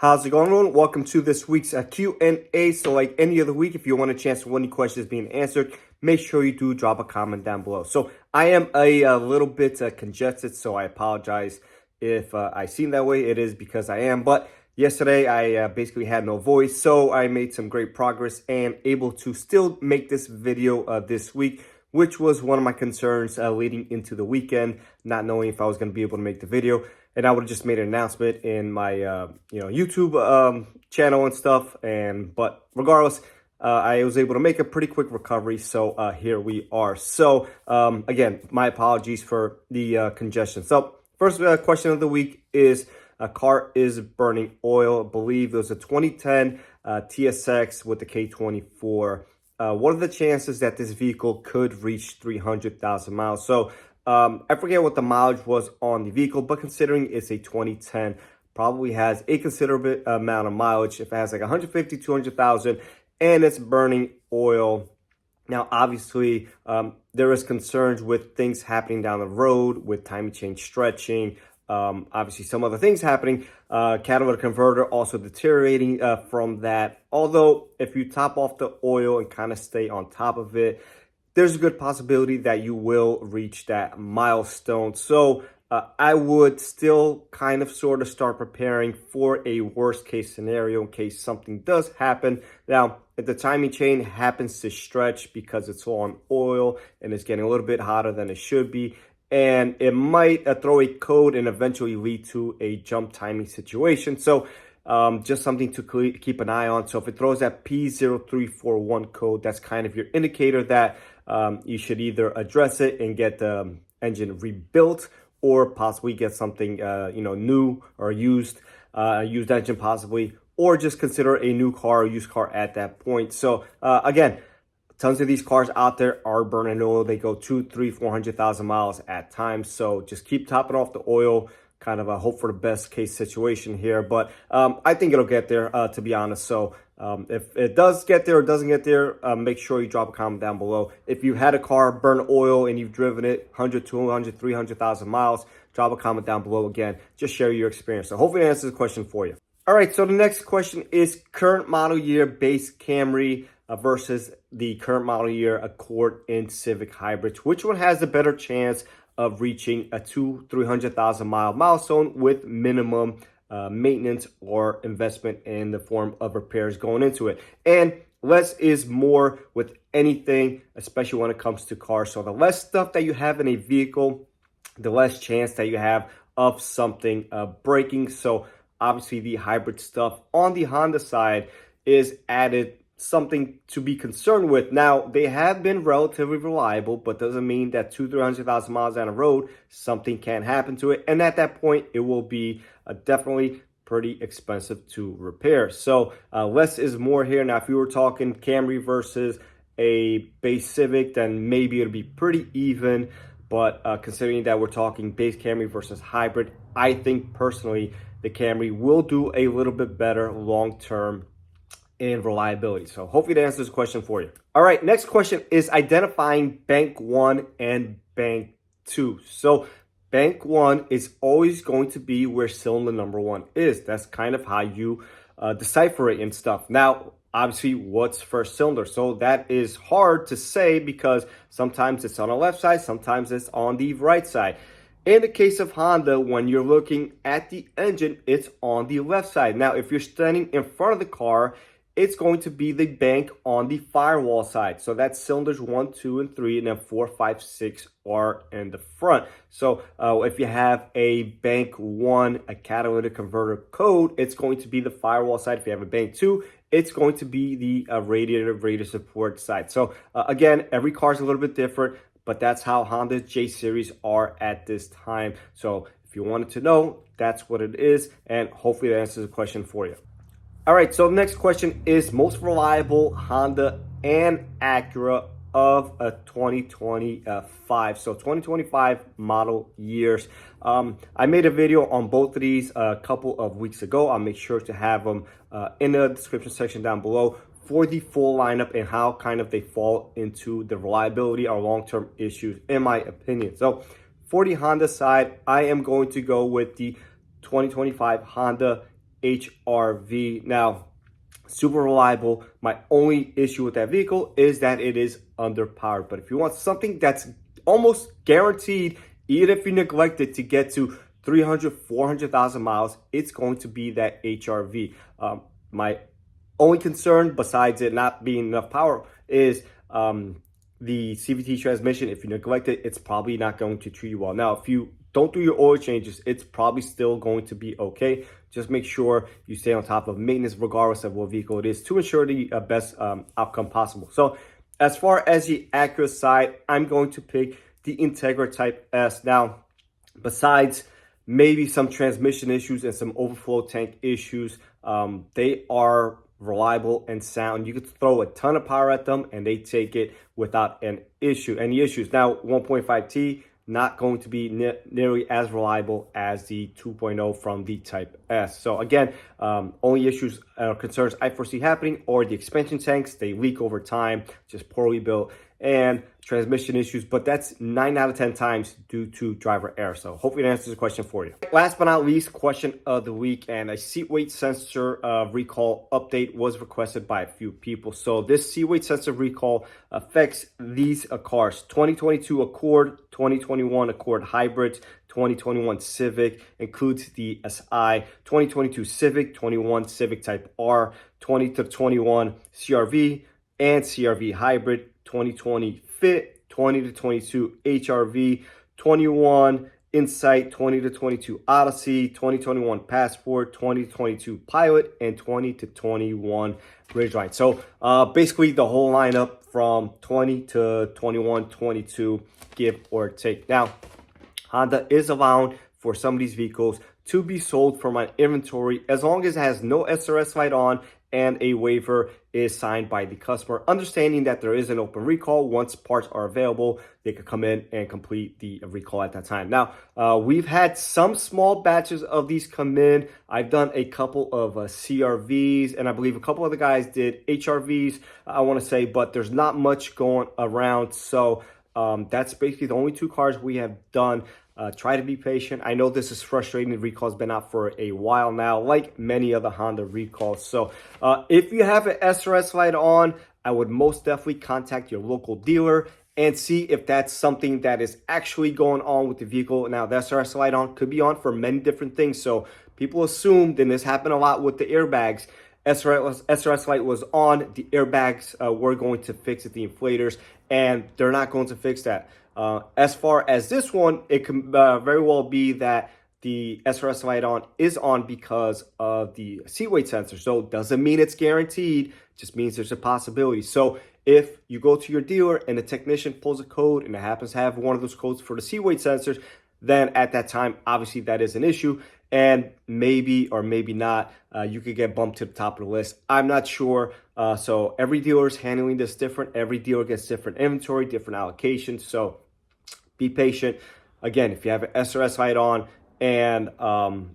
How's it going, everyone? Welcome to this week's Q&A. So like any other week, if you want a chance for any questions being answered, make sure you do drop a comment down below. So I am a little bit congested, so I apologize if I seem that way. It is because I am. But yesterday, I basically had no voice, so I made some great progress and able to still make this video this week, which was one of my concerns leading into the weekend, not knowing if I was going to be able to make the video. And I would have just made an announcement in my, YouTube channel and stuff. But regardless, I was able to make a pretty quick recovery. So here we are. So again, my apologies for the congestion. So first question of the week is, a car is burning oil. I believe it was a 2010 TSX with the K24. What are the chances that this vehicle could reach 300,000 miles? So I forget what the mileage was on the vehicle, but considering it's a 2010, probably has a considerable amount of mileage. If it has like 150, 200,000 and it's burning oil. Now, obviously, there is concerns with things happening down the road with timing chain stretching. Obviously, some other things happening. Catalytic converter also deteriorating from that. Although, if you top off the oil and kind of stay on top of it, there's a good possibility that you will reach that milestone. So I would still kind of sort of start preparing for a worst case scenario in case something does happen. Now, if the timing chain happens to stretch because it's on oil and it's getting a little bit hotter than it should be, and it might throw a code and eventually lead to a jump timing situation. So just something to keep an eye on. So if it throws that P0341 code, that's kind of your indicator that you should either address it and get the engine rebuilt, or possibly get something new or used engine possibly, or just consider a new car or used car at that point. So again, tons of these cars out there are burning oil. They go 200,000, 300,000, 400,000 miles at times. So just keep topping off the oil. Kind of a hope for the best case situation here, but I think it'll get there, to be honest. So if it does get there or doesn't get there, make sure you drop a comment down below. If you had a car burn oil and you've driven it 100, 200, 300,000 miles, drop a comment down below again. Just share your experience. So hopefully that answers the question for you. All right, so the next question is current model year base Camry versus the current model year Accord and Civic hybrids. Which one has a better chance of reaching a 200,000-300,000 mile milestone with minimum maintenance or investment in the form of repairs going into it? And less is more with anything, especially when it comes to cars. So the less stuff that you have in a vehicle, the less chance that you have of something breaking. So obviously the hybrid stuff on the Honda side is added something to be concerned with. Now, they have been relatively reliable, but doesn't mean that 200,000-300,000 miles down the road, something can happen to it. And at that point, it will be definitely pretty expensive to repair. So less is more here. Now, if you were talking Camry versus a base Civic, then maybe it'll be pretty even. But considering that we're talking base Camry versus hybrid, I think personally, the Camry will do a little bit better long-term and reliability. So hopefully that answers the question for you. All right, next question is identifying bank 1 and bank 2. So bank 1 is always going to be where cylinder number 1 is. That's kind of how you decipher it and stuff. Now, obviously, what's first cylinder? So that is hard to say because sometimes it's on the left side, sometimes it's on the right side. In the case of Honda, when you're looking at the engine, it's on the left side. Now, if you're standing in front of the car, it's going to be the bank on the firewall side. So that's cylinders 1, 2, and 3, and then 4, 5, 6 are in the front. So if you have a bank 1, a catalytic converter code, it's going to be the firewall side. If you have a bank 2, it's going to be the radiator support side. So again, every car is a little bit different, but that's how Honda J series are at this time. So if you wanted to know, that's what it is. And hopefully that answers the question for you. All right, so the next question is most reliable Honda and Acura of a 2025. So 2025 model years. I made a video on both of these a couple of weeks ago. I'll make sure to have them in the description section down below for the full lineup and how kind of they fall into the reliability or long-term issues, in my opinion. So for the Honda side, I am going to go with the 2025 Honda HRV. Now, super reliable. My only issue with that vehicle is that it is underpowered. But if you want something that's almost guaranteed, even if you neglect it, to get to 300, 400,000 miles, it's going to be that HRV. My only concern, besides it not being enough power, is the CVT transmission. If you neglect it, it's probably not going to treat you well. Now, if you don't do your oil changes, it's probably still going to be okay. Just make sure you stay on top of maintenance regardless of what vehicle it is to ensure the best outcome possible. So as far as the Acura side, I'm going to pick the Integra Type S. Now, besides maybe some transmission issues and some overflow tank issues, they are reliable and sound. You could throw a ton of power at them and they take it without any issues. Now, 1.5T, not going to be nearly as reliable as the 2.0 from the Type S. So again, only issues or concerns I foresee happening are the expansion tanks. They leak over time, just poorly built, and transmission issues, but that's 9 out of 10 times due to driver error. So hopefully that answers the question for you. Last but not least, question of the week, and a seat weight sensor recall update was requested by a few people. So this seat weight sensor recall affects these cars: 2022 Accord, 2021 Accord Hybrid, 2021 Civic, includes the SI, 2022 Civic, 21 Civic Type R, 20 to 21 CRV and CRV Hybrid, 2020 Fit, 20 to 22 HRV, 21 Insight, 20 to 22 Odyssey, 2021 Passport, 20 to 22 Pilot, and 20 to 21 Ridgeline. So basically the whole lineup from 20 to 21, 22, give or take. Now, Honda is allowing for some of these vehicles to be sold from my inventory as long as it has no SRS light on and a waiver is signed by the customer, understanding that there is an open recall. Once parts are available, they could come in and complete the recall at that time. Now, we've had some small batches of these come in. I've done a couple of CRVs, and I believe a couple of the guys did HRVs, I want to say, but there's not much going around. So that's basically the only 2 cars we have done. Try to be patient. I know this is frustrating. The recall's been out for a while now, like many other Honda recalls. So if you have an SRS light on, I would most definitely contact your local dealer and see if that's something that is actually going on with the vehicle. Now, the SRS light on could be on for many different things. So people assumed, and this happened a lot with the airbags, SRS light was on, the airbags were going to fix it, the inflators, and they're not going to fix that. As far as this one, it can very well be that the SRS light on is on because of the seat weight sensor. So it doesn't mean it's guaranteed, just means there's a possibility. So if you go to your dealer and the technician pulls a code and it happens to have one of those codes for the seat weight sensors, then at that time, obviously that is an issue. And maybe or maybe not, you could get bumped to the top of the list. I'm not sure. So every dealer is handling this different. Every dealer gets different inventory, different allocations. So be patient. Again, if you have an SRS light on and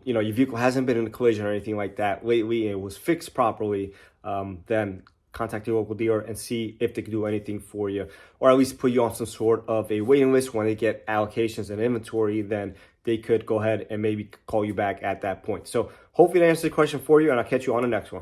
your vehicle hasn't been in a collision or anything like that lately, it was fixed properly, then contact your local dealer and see if they can do anything for you, or at least put you on some sort of a waiting list. When they get allocations and inventory, then they could go ahead and maybe call you back at that point. So hopefully that answers the question for you, and I'll catch you on the next one.